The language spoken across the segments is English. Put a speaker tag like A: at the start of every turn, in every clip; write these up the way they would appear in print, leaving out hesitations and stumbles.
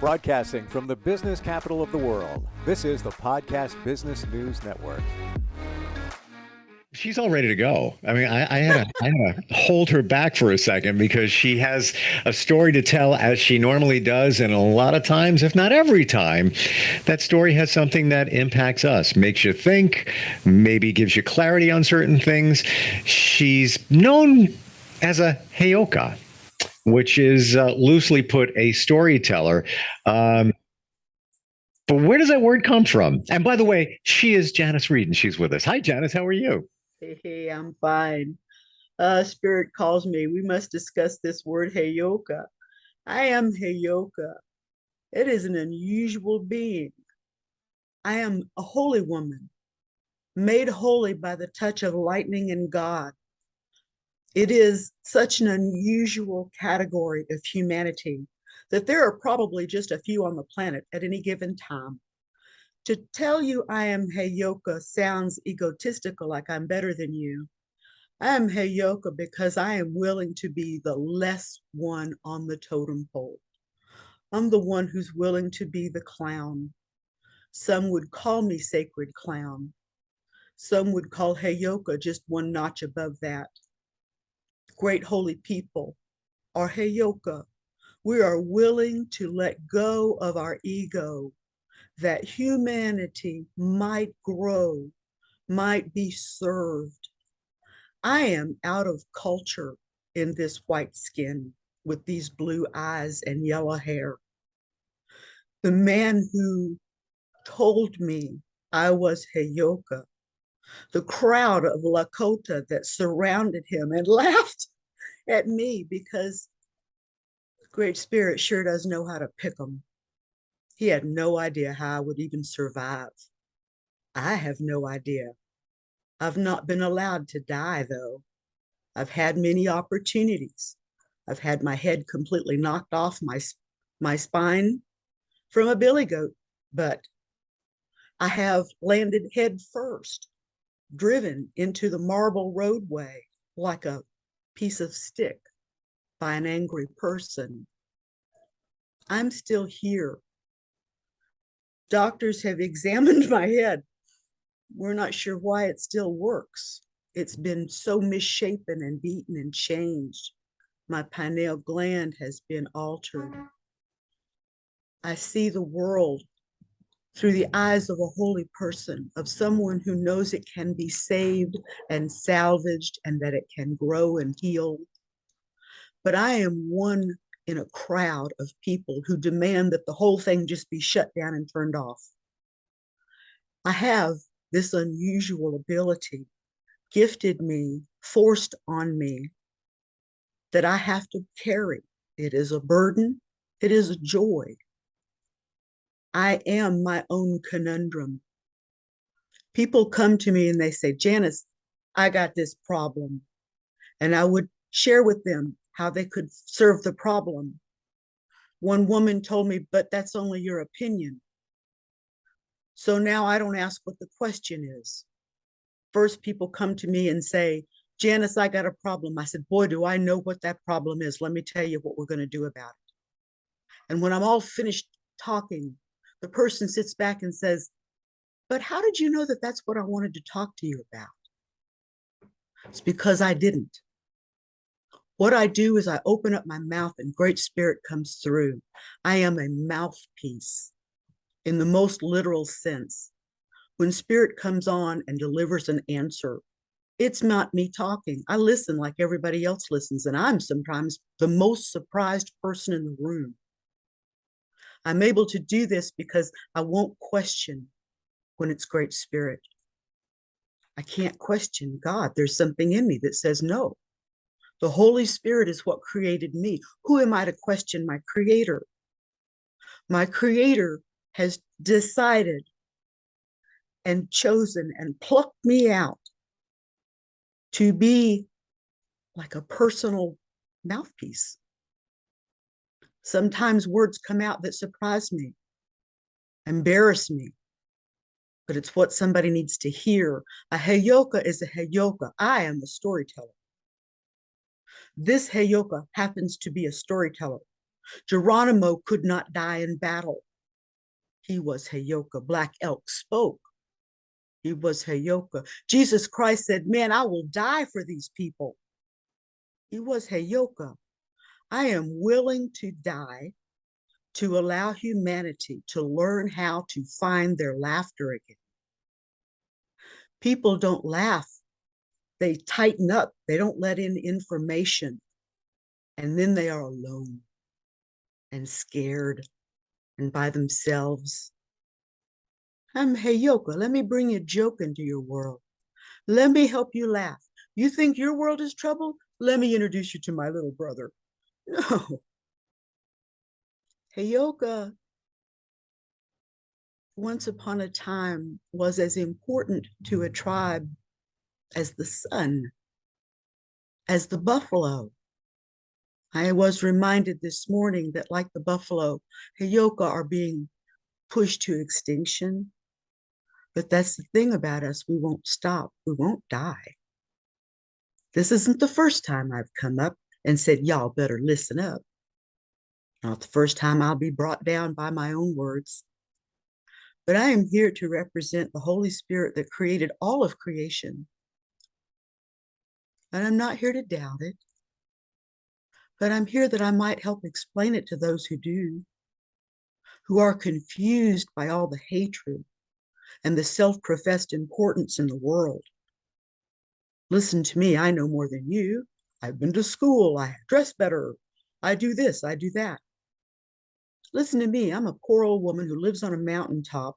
A: Broadcasting from the business capital of the world, this is the Podcast Business News Network.
B: She's all ready to go. I mean, I had to hold her back for a second because she has a story to tell as she normally does. And a lot of times, if not every time, that story has something that impacts us, makes you think, maybe gives you clarity on certain things. She's known as a heyoka, which is loosely put a storyteller. But where does that word come from? And by the way, she is Janis Reed, and she's with us. Hi, Janis. How are you?
C: Hey, I'm fine. Spirit calls me. We must discuss this word heyoka. I am heyoka. It is an unusual being. I am a holy woman, made holy by the touch of lightning and God. It is such an unusual category of humanity that there are probably just a few on the planet at any given time. To tell you I am heyoka sounds egotistical, like I'm better than you. I am heyoka because I am willing to be the less one on the totem pole. I'm the one who's willing to be the clown. Some would call me sacred clown. Some would call heyoka just one notch above that. Great holy people are heyoka. We are willing to let go of our ego, that humanity might grow, might be served. I am out of culture in this white skin with these blue eyes and yellow hair. The man who told me I was heyoka, the crowd of Lakota that surrounded him and laughed at me because Great Spirit sure does know how to pick them. He had no idea how I would even survive. I have no idea. I've not been allowed to die, though. I've had many opportunities. I've had my head completely knocked off my spine from a billy goat, but I have landed head first, driven into the marble roadway like a piece of stick by an angry person. I'm still here. Doctors have examined my head. We're not sure why it still works. It's been so misshapen and beaten and changed. My pineal gland has been altered. I see the world through the eyes of a holy person, of someone who knows it can be saved and salvaged and that it can grow and heal. But I am one in a crowd of people who demand that the whole thing just be shut down and turned off. I have this unusual ability gifted me, forced on me, that I have to carry. It is a burden. It is a joy. I am my own conundrum. People come to me and they say, Janis, I got this problem. And I would share with them how they could serve the problem. One woman told me, but that's only your opinion. So now I don't ask what the question is. First, people come to me and say, Janis, I got a problem. I said, boy, do I know what that problem is. Let me tell you what we're going to do about it. And when I'm all finished talking, the person sits back and says, but how did you know that that's what I wanted to talk to you about? It's because I didn't. What I do is I open up my mouth and Great Spirit comes through. I am a mouthpiece in the most literal sense. When Spirit comes on and delivers an answer, it's not me talking. I listen like everybody else listens, and I'm sometimes the most surprised person in the room. I'm able to do this because I won't question when it's Great Spirit. I can't question God. There's something in me that says no. The Holy Spirit is what created me. Who am I to question my Creator? My Creator has decided and chosen and plucked me out to be like a personal mouthpiece. Sometimes words come out that surprise me, embarrass me, but it's what somebody needs to hear. A heyoka is a heyoka. I am a storyteller. This heyoka happens to be a storyteller. Geronimo could not die in battle. He was Heyoka. Black Elk spoke. He was Heyoka. Jesus Christ said, man, I will die for these people. He was Heyoka. I am willing to die to allow humanity to learn how to find their laughter again. People don't laugh. They tighten up. They don't let in information. And then they are alone and scared and by themselves. I'm Heyoka. Let me bring a joke into your world. Let me help you laugh. You think your world is trouble? Let me introduce you to my little brother. No. Heyoka, once upon a time, was as important to a tribe as the sun, as the buffalo. I was reminded this morning that, like the buffalo, Heyoka are being pushed to extinction. But that's the thing about us. We won't stop. We won't die. This isn't the first time I've come up and said, y'all better listen up. Not the first time I'll be brought down by my own words. But I am here to represent the Holy Spirit that created all of creation. And I'm not here to doubt it. But I'm here that I might help explain it to those who do, who are confused by all the hatred and the self-professed importance in the world. Listen to me, I know more than you. I've been to school, I dress better, I do this, I do that. Listen to me, I'm a poor old woman who lives on a mountaintop,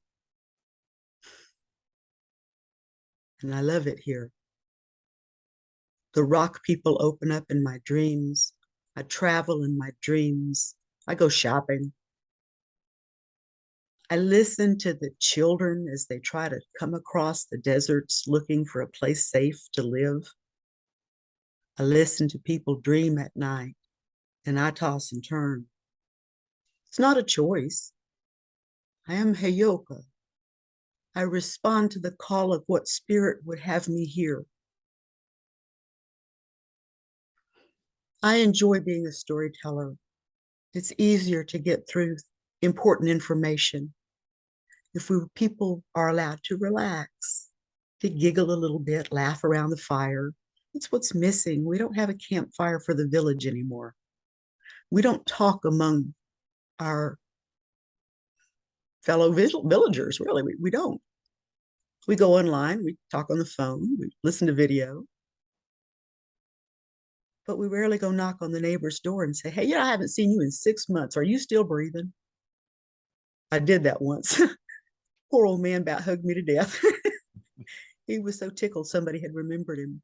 C: and I love it here. The rock people open up in my dreams. I travel in my dreams. I go shopping. I listen to the children as they try to come across the deserts looking for a place safe to live. I listen to people dream at night, and I toss and turn. It's not a choice. I am Heyoka. I respond to the call of what spirit would have me hear. I enjoy being a storyteller. It's easier to get through important information if people are allowed to relax, to giggle a little bit, laugh around the fire. It's what's missing. We don't have a campfire for the village anymore. We don't talk among our fellow villagers, really. We don't. We go online, we talk on the phone, we listen to video, but we rarely go knock on the neighbor's door and say, hey, I haven't seen you in 6 months. Are you still breathing? I did that once. Poor old man about hugged me to death. He was so tickled somebody had remembered him.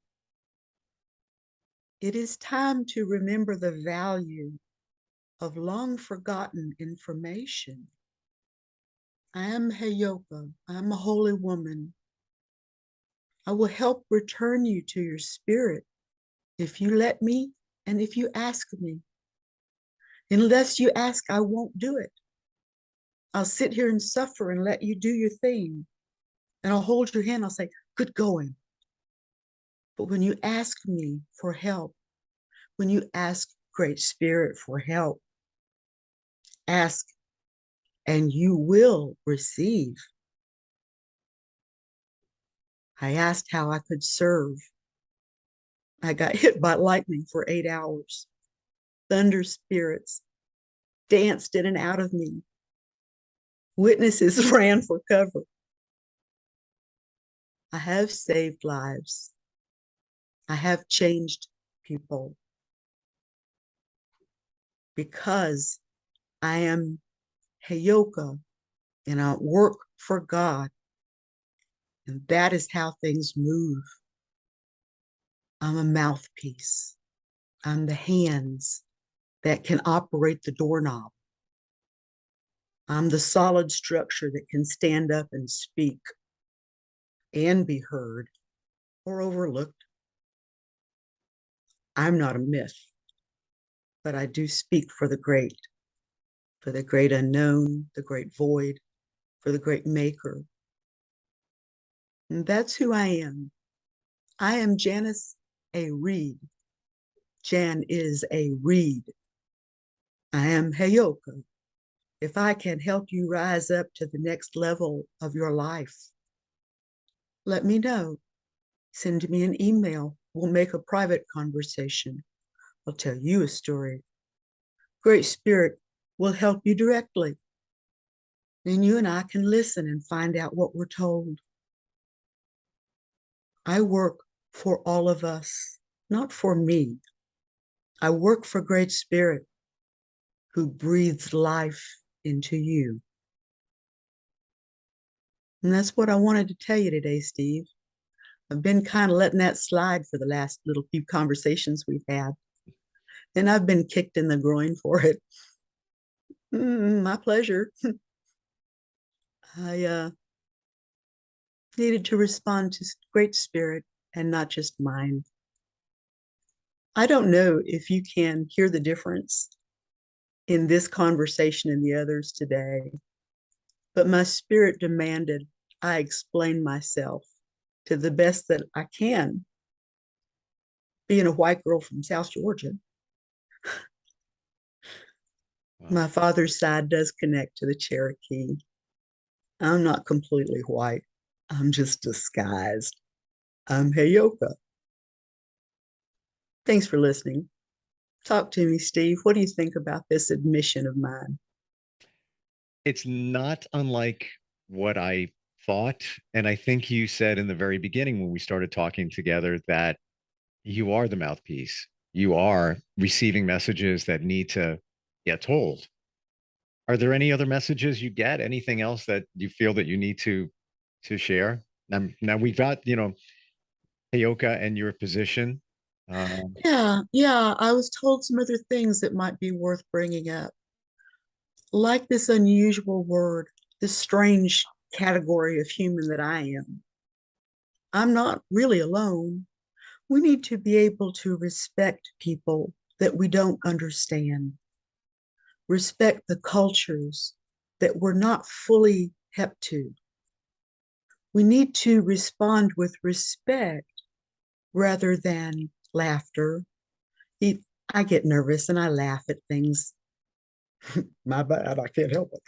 C: It is time to remember the value of long forgotten information. I am Heyoka. I am a holy woman. I will help return you to your spirit if you let me and if you ask me. Unless you ask, I won't do it. I'll sit here and suffer and let you do your thing. And I'll hold your hand. I'll say, good going. But when you ask me for help, when you ask Great Spirit for help, ask and you will receive. I asked how I could serve. I got hit by lightning for 8 hours. Thunder spirits danced in and out of me. Witnesses ran for cover. I have saved lives. I have changed people because I am Heyoka and I work for God. And that is how things move. I'm a mouthpiece. I'm the hands that can operate the doorknob. I'm the solid structure that can stand up and speak and be heard or overlooked. I'm not a myth, but I do speak for the great unknown, the great void, for the great maker. And that's who I am. I am Janis a Reed. Jan is a reed. I am Heyoka. If I can help you rise up to the next level of your life, let me know. Send me an email. We'll make a private conversation. I'll tell you a story. Great Spirit will help you directly. Then you and I can listen and find out what we're told. I work for all of us, not for me. I work for Great Spirit who breathes life into you. And that's what I wanted to tell you today, Steve. I've been kind of letting that slide for the last little few conversations we've had. And I've been kicked in the groin for it. My pleasure. I needed to respond to Great Spirit and not just mine. I don't know if you can hear the difference in this conversation and the others today, but my spirit demanded I explain myself to the best that I can. Being a white girl from South Georgia, my father's side does connect to the Cherokee. I'm not completely white. I'm just disguised. I'm Heyoka. Thanks for listening. Talk to me, Steve. What do you think about this admission of mine?
B: It's not unlike what I thought. And I think you said in the very beginning when we started talking together that you are the mouthpiece. You are receiving messages that need to get told. Are there any other messages you get? Anything else that you feel that you need to share? Now we've got, Heyoka and your position.
C: Yeah, I was told some other things that might be worth bringing up, like this unusual word, this strange category of human that I am. I'm not really alone. We need to be able to respect people that we don't understand, respect the cultures that we're not fully hep to. We need to respond with respect rather than laughter. I get nervous and I laugh at things. My bad, I can't help it.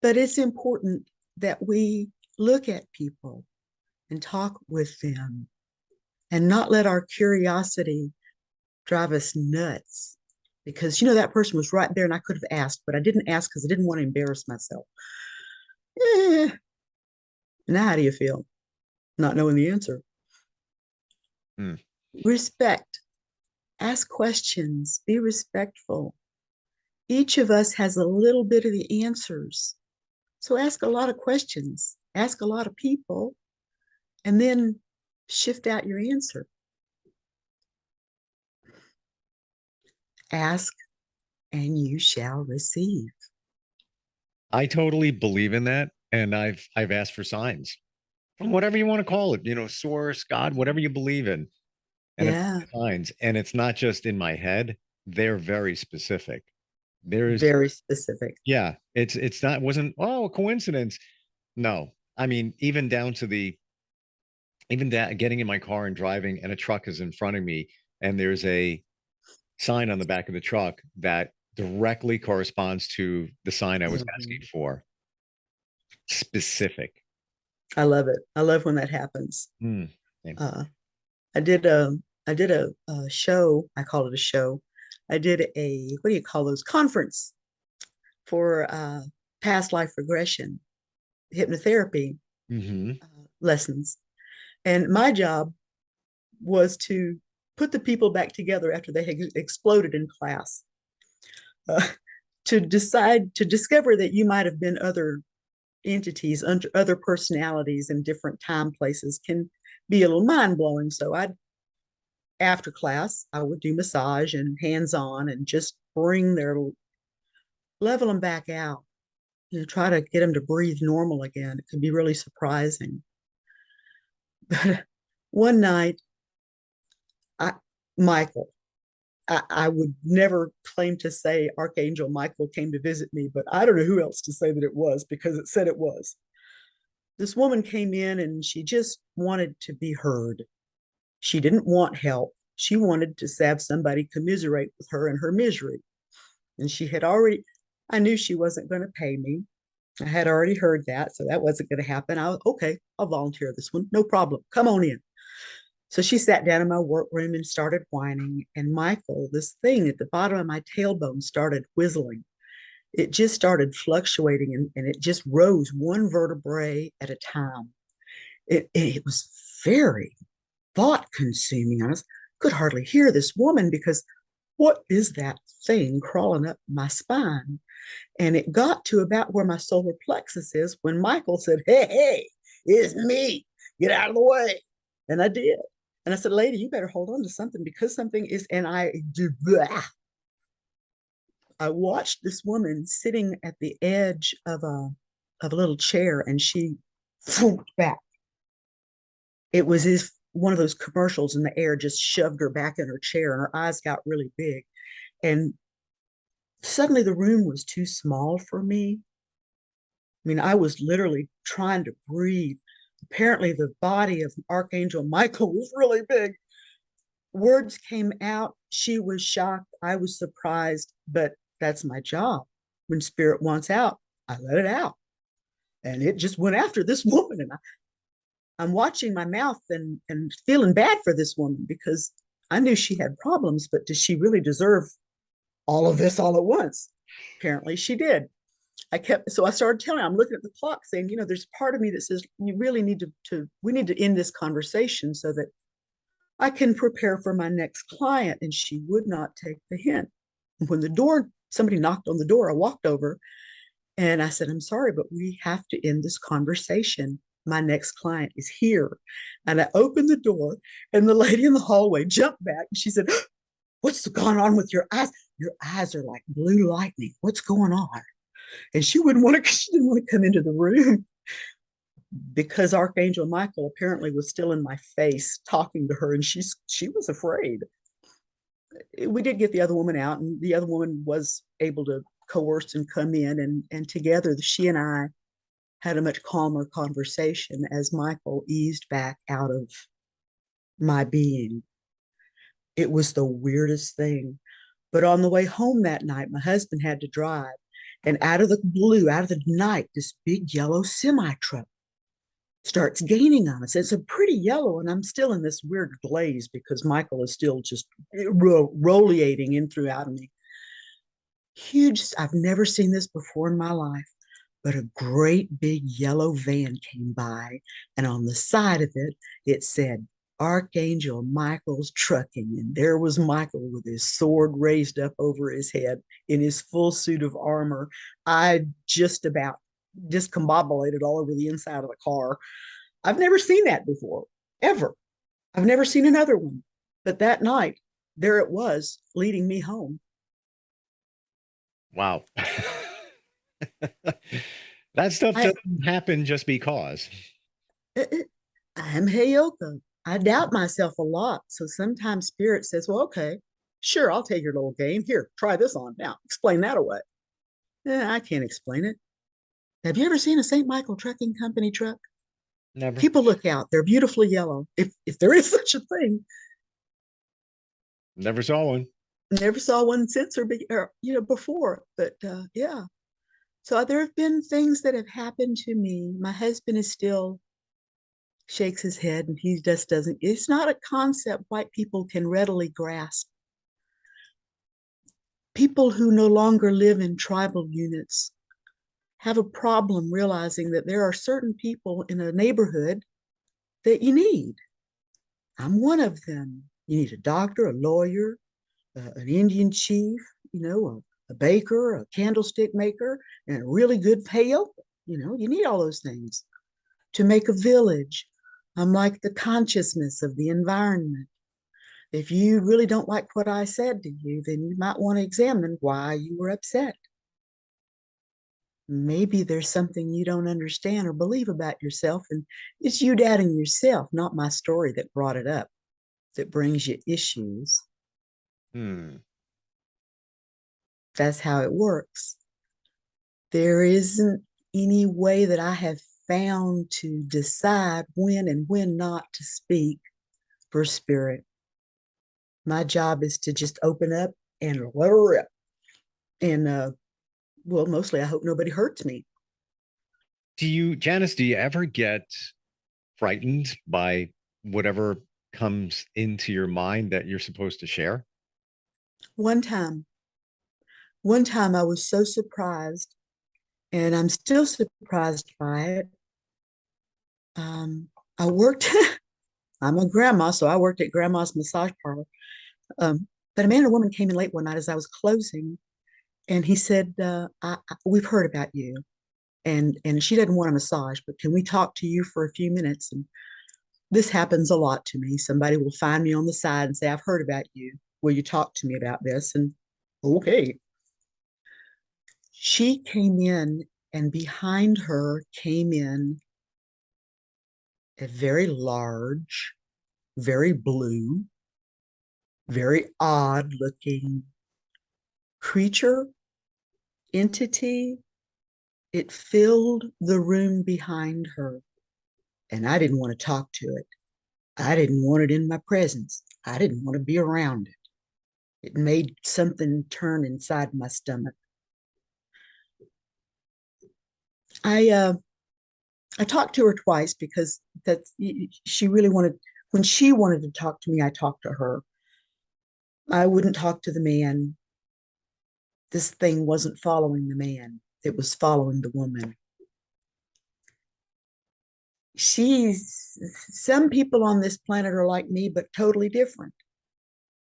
C: But it's important that we look at people and talk with them and not let our curiosity drive us nuts. Because that person was right there and I could have asked, but I didn't ask because I didn't want to embarrass myself. Now how do you feel? Not knowing the answer.
B: Hmm.
C: Respect. Ask questions. Be respectful. Each of us has a little bit of the answers. So ask a lot of questions. Ask a lot of people, and then shift out your answer. Ask and you shall receive.
B: I totally believe in that. And I've asked for signs from whatever you want to call it, source, God, whatever you believe in. And it's
C: Yeah,
B: signs. And it's not just in my head. They're very specific. There's
C: very specific.
B: Yeah, it's not wasn't a coincidence. No. I mean, even down to even that getting in my car and driving and a truck is in front of me and there's a sign on the back of the truck that directly corresponds to the sign I was asking
C: Mhm.
B: for. Specific.
C: I love it. I love when that happens.
B: Hmm. Yeah.
C: Uh, I did a show. I call it a show. I did a what do you call those conference for past life regression hypnotherapy
B: Hmm.
C: lessons, and my job was to put the people back together after they had exploded in class. Uh, to discover that you might have been other entities, other personalities in different time places can be a little mind blowing. So after class, I would do massage and hands on and just bring level them back out. Try to get them to breathe normal again. It can be really surprising. But one night, I, Michael, I would never claim to say Archangel Michael came to visit me, but I don't know who else to say that it was because it said it was. This woman came in and she just wanted to be heard. She didn't want help. She wanted to have somebody commiserate with her in her misery. And she had already, I knew she wasn't going to pay me. I had already heard that, so that wasn't going to happen. Okay, I'll volunteer this one. No problem. Come on in. So she sat down in my workroom and started whining. And Michael, this thing at the bottom of my tailbone started whistling. It just started fluctuating and it just rose one vertebrae at a time. It was very thought consuming. Could hardly hear this woman because what is that thing crawling up my spine? And it got to about where my solar plexus is when Michael said, hey, it's me. Get out of the way. And I did. And I said, lady, you better hold on to something because something is, and I watched this woman sitting at the edge of a little chair and she swooped back. It was as if one of those commercials and the air just shoved her back in her chair and her eyes got really big. And suddenly the room was too small for me. I mean, I was literally trying to breathe. Apparently, the body of Archangel Michael was really big. Words came out. She was shocked. I was surprised, but that's my job. When spirit wants out, I let it out. And it just went after this woman. And I'm watching my mouth and feeling bad for this woman because I knew she had problems, but does she really deserve all of this all at once? Apparently she did. So I started telling her, I'm looking at the clock saying, there's part of me that says, you really need we need to end this conversation so that I can prepare for my next client. And she would not take the hint. And when somebody knocked on the door, I walked over and I said, I'm sorry, but we have to end this conversation. My next client is here. And I opened the door and the lady in the hallway jumped back and she said, what's going on with your eyes? Your eyes are like blue lightning. What's going on? And she didn't want to come into the room because Archangel Michael apparently was still in my face talking to her and she was afraid. We did get the other woman out and the other woman was able to coerce and come in and together she and I had a much calmer conversation as Michael eased back out of my being. It was the weirdest thing. But on the way home that night, my husband had to drive. And out of the blue, out of the night, this big yellow semi truck starts gaining on us. It's a pretty yellow, and I'm still in this weird glaze because Michael is still just roliating in throughout me. Huge, I've never seen this before in my life, but a great big yellow van came by, and on the side of it, it said, Archangel Michael's Trucking. And there was Michael with his sword raised up over his head in his full suit of armor. I just about discombobulated all over the inside of the car. I've never seen that before, ever. I've never seen another one. But that night, there it was, leading me home.
B: Wow. That stuff doesn't happen just because.
C: I'm Heyoka. I doubt myself a lot. So sometimes spirit says, well, okay, sure, I'll take your little game. Here, try this on. Now, explain that away. I can't explain it. Have you ever seen a St. Michael Trucking Company truck?
B: Never.
C: People look out. They're beautifully yellow. If there is such a thing.
B: Never saw one.
C: Never saw one since or before. But yeah. So there have been things that have happened to me. My husband is still shakes his head and he just doesn't. It's not a concept white people can readily grasp. People who no longer live in tribal units have a problem realizing that there are certain people in a neighborhood that you need. I'm one of them. You need a doctor, a lawyer, an Indian chief, a baker, a candlestick maker, and a really good payoka. You need all those things to make a village. I'm like the consciousness of the environment. If you really don't like what I said to you, then you might want to examine why you were upset. Maybe there's something you don't understand or believe about yourself, and it's you doubting yourself, not my story that brought it up, that brings you issues. That's how it works. There isn't any way that I have found to decide when and when not to speak for spirit. My job is to just open up and let her rip. And well, mostly I hope nobody hurts me.
B: Janice, do you ever get frightened by whatever comes into your mind that you're supposed to share?
C: One time, one time I was so surprised, and I'm still surprised by it. I worked, I'm a grandma, so I worked at grandma's massage parlor. But a man and a woman came in late one night as I was closing, and he said, "We've heard about you, and she doesn't want a massage, but can we talk to you for a few minutes?" And this happens a lot to me. Somebody will find me on the side and say, "I've heard about you. Will you talk to me about this?" And okay. She came in, and behind her came in a very large, very blue, very odd looking creature, entity. It filled the room behind her, and I didn't want to talk to it. I didn't want it in my presence. I didn't want to be around it. It made something turn inside my stomach. I uh, I talked to her twice because that's she really wanted when she wanted to talk to me, I talked to her. I wouldn't talk to the man. This thing wasn't following the man. It was following the woman. She's Some people on this planet are like me, but totally different.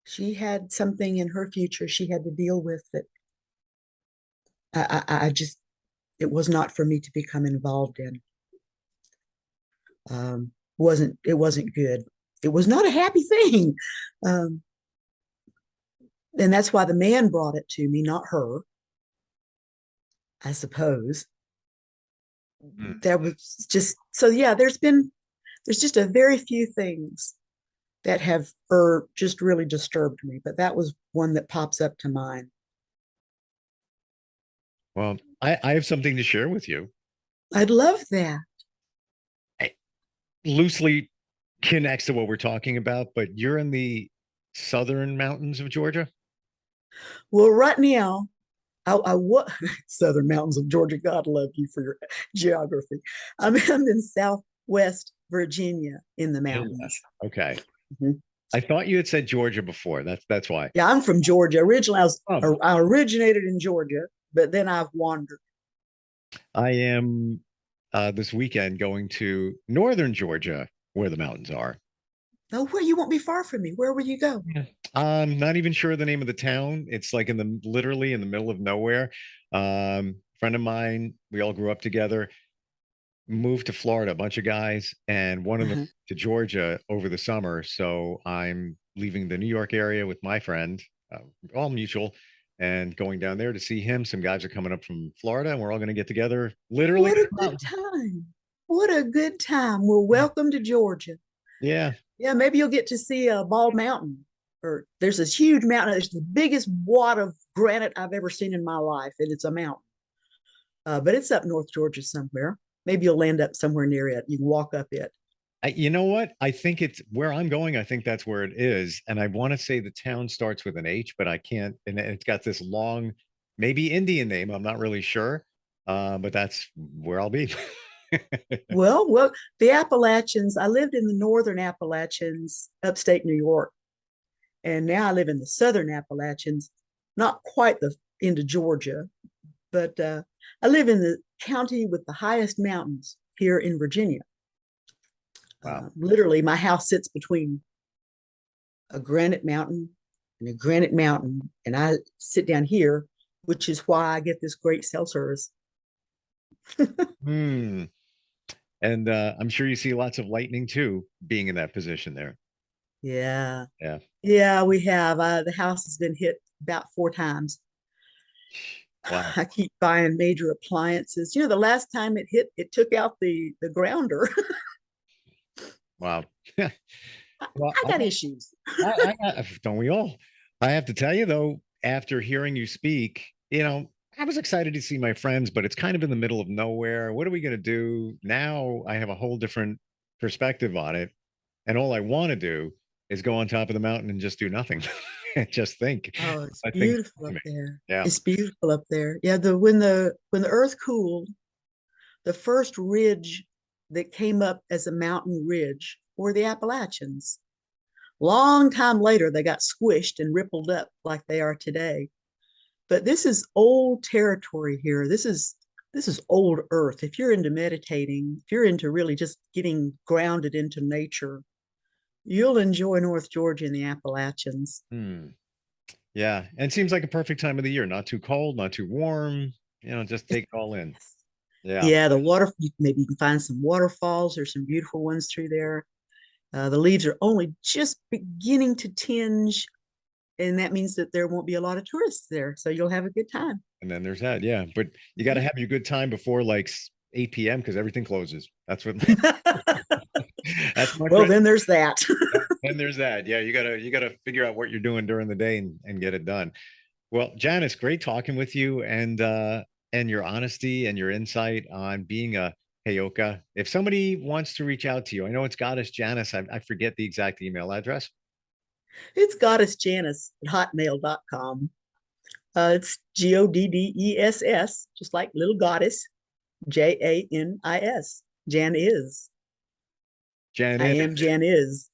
C: She had something in her future she had to deal with that I just it was not for me to become involved in. Wasn't good. It was not a happy thing. Um, and that's why the man brought it to me, not her, I suppose.
B: Hmm.
C: There was just so yeah, there's just a very few things that have just really disturbed me, but that was one that pops up to mind.
B: Well, I have something to share with you.
C: I'd love that.
B: It loosely connects to what we're talking about, but you're in the southern mountains of Georgia.
C: Well, right now, I was Southern Mountains of Georgia. God love you for your geography. I'm in Southwest Virginia in the
B: Yeah.
C: mountains.
B: Okay.
C: Mhm.
B: I thought you had said Georgia before. That's why.
C: Yeah, I'm from Georgia. Originally,
B: Um,
C: I originated in Georgia, but then I've wandered.
B: I am this weekend going to northern Georgia where the mountains are.
C: Oh, where you won't be far from me. Where will you go?
B: Yeah. I'm not even sure the name of the town. It's like literally in the middle of nowhere. Friend of mine, we all grew up together, moved to Florida, a bunch of guys, and one of them
C: Uh-huh.
B: to Georgia over the summer. So I'm leaving the New York area with my friend, uh, all mutual, and going down there to see him. Some guys are coming up from Florida, and we're all going to get together literally.
C: What a good time. What a good time. Well, welcome to Georgia.
B: Yeah.
C: Yeah, maybe you'll get to see a Bald Mountain. Or there's this huge mountain. It's the biggest wad of granite I've ever seen in my life, and it's a mountain. But it's up North Georgia somewhere. Maybe you'll land up somewhere near it. You can walk up it.
B: You know what? I think it's where I'm going. I think that's where it is. And I want to say the town starts with an H, but I can't. And it's got this long, maybe Indian name. I'm not really sure. But that's where I'll be.
C: Well, the Appalachians. I lived in the northern Appalachians, upstate New York, and now I live in the southern Appalachians, not quite the into Georgia, but I live in the county with the highest mountains here in Virginia.
B: Wow.
C: Literally, my house sits between a granite mountain and a granite mountain, and I sit down here, which is why I get this great cell service.
B: Hmm. And I'm sure you see lots of lightning too, being in that position there.
C: Yeah,
B: Yeah.
C: yeah, we have. The house has been hit about 4 times.
B: Wow.
C: I keep buying major appliances. The last time it hit, it took out the grounder.
B: Wow. Well,
C: I got issues.
B: don't we all? I have to tell you though, after hearing you speak, I was excited to see my friends, but it's kind of in the middle of nowhere. What are we going to do now? I have a whole different perspective on it, and all I want to do is go on top of the mountain and just do nothing. Just think.
C: Oh, it's
B: I think,
C: beautiful up there.
B: yeah.
C: It's beautiful up there. Yeah, when the earth cooled, the first ridge that came up as a mountain ridge were the Appalachians. Long time later, they got squished and rippled up like they are today. But this is old territory here. This is old earth. If you're into meditating, if you're into really just getting grounded into nature, you'll enjoy North Georgia and the Appalachians.
B: Yeah. And it seems like a perfect time of the year. Not too cold, not too warm. Just take it all in.
C: Yes.
B: Yeah.
C: Yeah, maybe you can find some waterfalls. There's some beautiful ones through there. The leaves are only just beginning to tinge, and that means that there won't be a lot of tourists there. So you'll have a good time.
B: And then there's that. Yeah. But you got to have your good time before like 8 p.m. because everything closes. That's what. That's my
C: Well, then there's that.
B: And there's that. Yeah. You gotta figure out what you're doing during the day and get it done. Well, Janis, great talking with you and your honesty and your insight on being a Heyoka. If somebody wants to reach out to you, I know it's Goddess Janis. I forget the exact email address.
C: It's goddessjanis@hotmail.com. It's GODDESS, just like little goddess, JANIS. Jan is.
B: Jan
C: I am Jan is.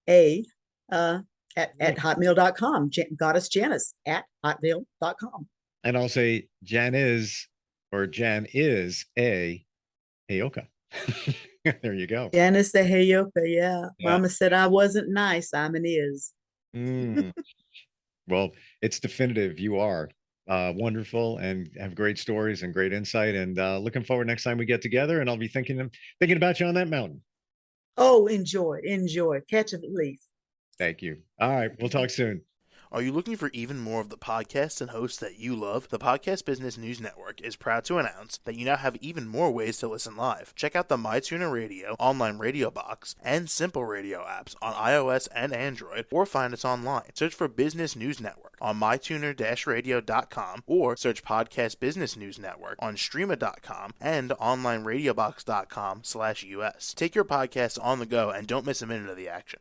C: At hotmail.com. Goddess Janis at hotmail.com.
B: And I'll say Jan is a Heyoka. There you go.
C: Janis the Heyoka, yeah. Mama said I wasn't nice. I'm an is.
B: Well, it's definitive. You are wonderful and have great stories and great insight. And looking forward next time we get together. And I'll be thinking about you on that mountain.
C: Oh, enjoy. Catch a leaf.
B: Thank you. All right. We'll talk soon.
D: Are you looking for even more of the podcasts and hosts that you love? The Podcast Business News Network is proud to announce that you now have even more ways to listen live. Check out the MyTuner Radio, online radio box, and Simple Radio apps on iOS and Android, or find us online. Search for Business News Network on mytuner-radio.com, or search Podcast Business News Network on streama.com and onlineradiobox.com/US. Take your podcast on the go and don't miss a minute of the action.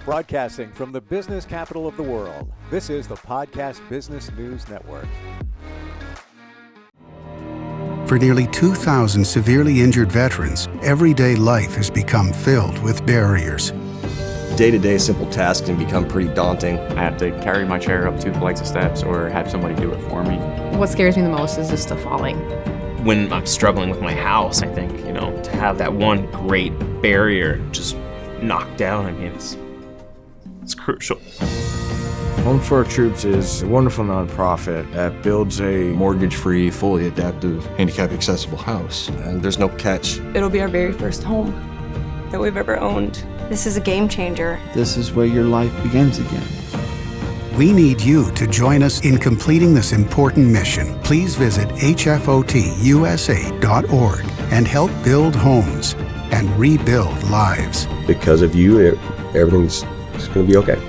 A: Broadcasting from the business capital of the world, this is the Podcast Business News Network.
E: For nearly 2,000 severely injured veterans, everyday life has become filled with barriers.
F: Day-to-day simple tasks can become pretty daunting.
G: I have to carry my chair up 2 flights of steps or have somebody do it for me.
H: What scares me the most is just the falling.
I: When I'm struggling with my house, I think, to have that one great barrier just knocked down, it's crucial.
J: Home for Our Troops is a wonderful nonprofit that builds a
F: mortgage-free, fully adaptive, handicap-accessible house. And there's no catch.
K: It'll be our very first home that we've ever owned.
L: This is a game changer.
M: This is where your life begins again.
E: We need you to join us in completing this important mission. Please visit hfotusa.org and help build homes and rebuild lives.
F: Because of you, everything's going to be okay.